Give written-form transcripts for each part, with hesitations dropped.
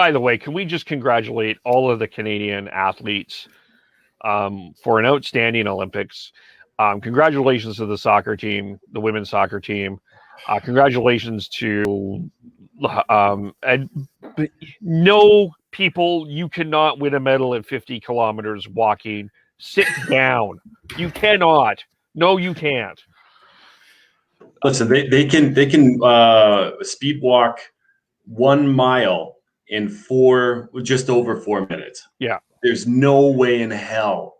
By the way, can we just congratulate all of the Canadian athletes for an outstanding Olympics? Congratulations to the soccer team, the women's soccer team. Congratulations to and no people. You cannot win a medal at 50 kilometers walking. Sit down. You cannot. No, you can't. Listen, they can speed walk 1 mile in just over 4 minutes. Yeah. There's no way in hell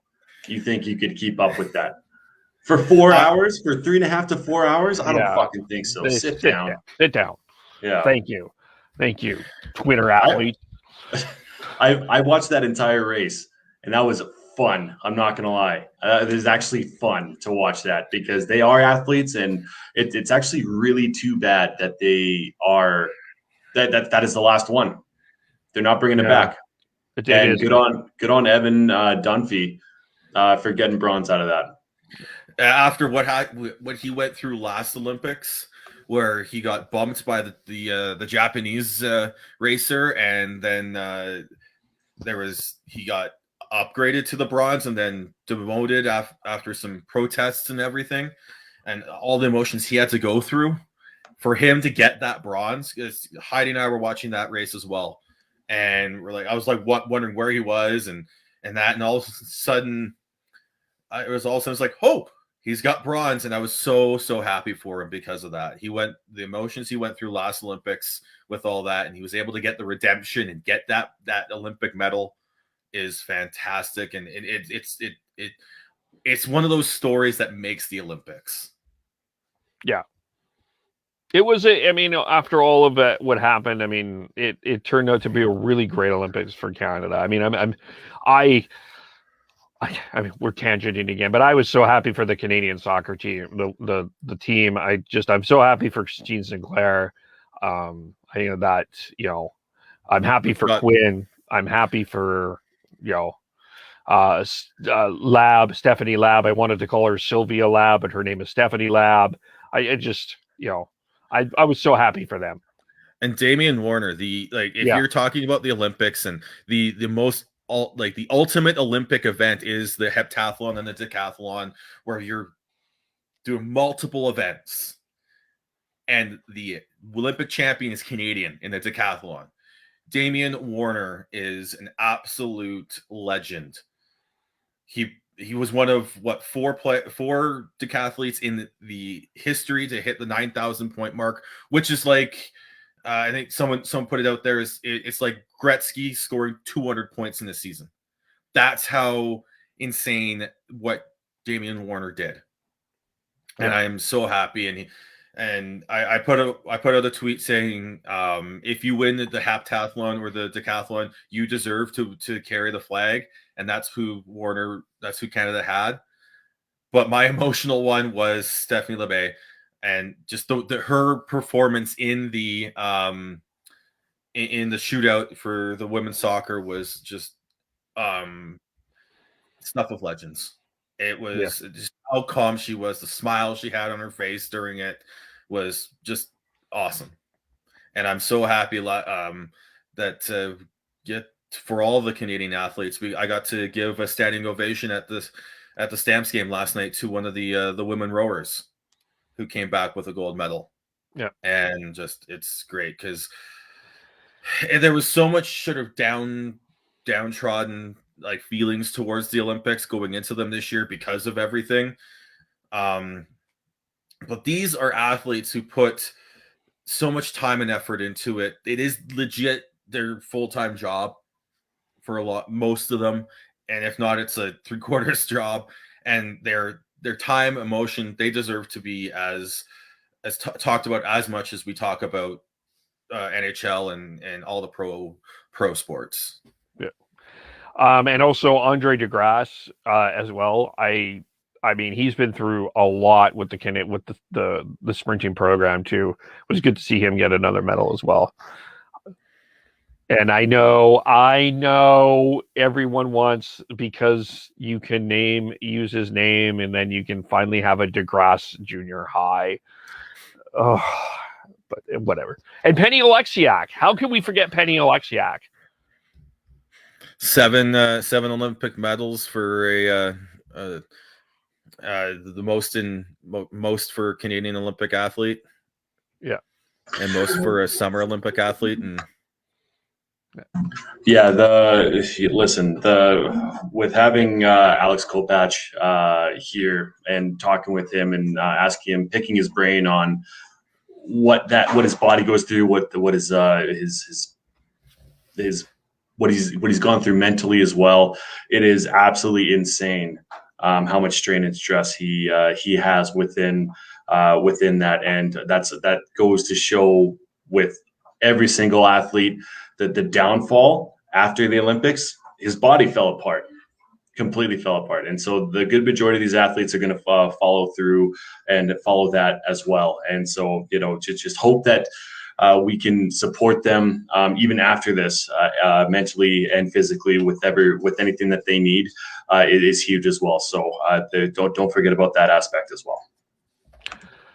you think you could keep up with that. For 4 hours, for 3.5 to 4 hours? I don't fucking think so. Sit down. Sit down. Yeah. Thank you, Twitter athlete. I watched that entire race, and that was fun. I'm not gonna lie. It is actually fun to watch that because they are athletes, and it's actually really too bad that they are that is the last one. They're not bringing it back. And good on Evan Dunphy for getting bronze out of that. After what he went through last Olympics, where he got bumped by the Japanese racer, and then he got upgraded to the bronze and then demoted after some protests and everything, and all the emotions he had to go through for him to get that bronze. Because Heidi and I were watching that race as well, and I was wondering where he was and all of a sudden it's like, oh, he's got bronze, and I was so happy for him because of that. The emotions he went through last Olympics with all that, and he was able to get the redemption and get that Olympic medal is fantastic, and it's one of those stories that makes the Olympics. Yeah, it was. After all of it, what happened? It turned out to be a really great Olympics for Canada. We're tangenting again, but I was so happy for the Canadian soccer team, the team. I'm so happy for Christine Sinclair. I'm happy for Quinn. I'm happy for Stephanie Lab. I wanted to call her Sylvia Lab, but her name is Stephanie Lab. I was so happy for them. And Damian Warner, you're talking about the Olympics and the ultimate Olympic event is the heptathlon and the decathlon, where you're doing multiple events. And the Olympic champion is Canadian in the decathlon. Damian Warner is an absolute legend. He was one of four decathletes in the history to hit the 9,000 point mark, which is I think someone put it out there it's like Gretzky scoring 200 points in a season. That's how insane what Damian Warner did. Yeah. And I am so happy. And I put out a tweet saying, if you win the heptathlon or the decathlon, you deserve to carry the flag. And that's who Canada had. But my emotional one was Stephanie Lebe, and just her performance in the shootout for the women's soccer was just stuff of legends. It was just how calm she was. The smile she had on her face during it was just awesome. And I'm so happy that for all the Canadian athletes, I got to give a standing ovation at the Stamps game last night to one of the women rowers who came back with a gold medal. Yeah. And just, it's great because there was so much sort of downtrodden feelings towards the Olympics going into them this year because of everything. But these are athletes who put so much time and effort into it. It is legit their full-time job for most of them. And if not, it's a 3/4 job, and their time, emotion, they deserve to be as talked about as much as we talk about NHL and all the pro sports. Yeah. And also Andre DeGrasse as well. I mean, he's been through a lot with the sprinting program too. It was good to see him get another medal as well. And I know everyone wants, because you can use his name, and then you can finally have a DeGrasse junior high. Oh, but whatever. And Penny Oleksiak. How can we forget Penny Oleksiak? 7 Olympic medals for the most for a Canadian Olympic athlete. Yeah. And most for a Summer Olympic athlete. And yeah, with having Alex Kopach here and talking with him and asking him, picking his brain on what his body goes through, what he's gone through mentally as well. It is absolutely insane how much strain and stress he has within that, and that goes to show with every single athlete that the downfall after the Olympics, his body completely fell apart. And so the good majority of these athletes are going to follow through and follow that as well. And so, just hope that we can support them even after this, mentally and physically, with anything that they need. It is huge as well. So don't forget about that aspect as well.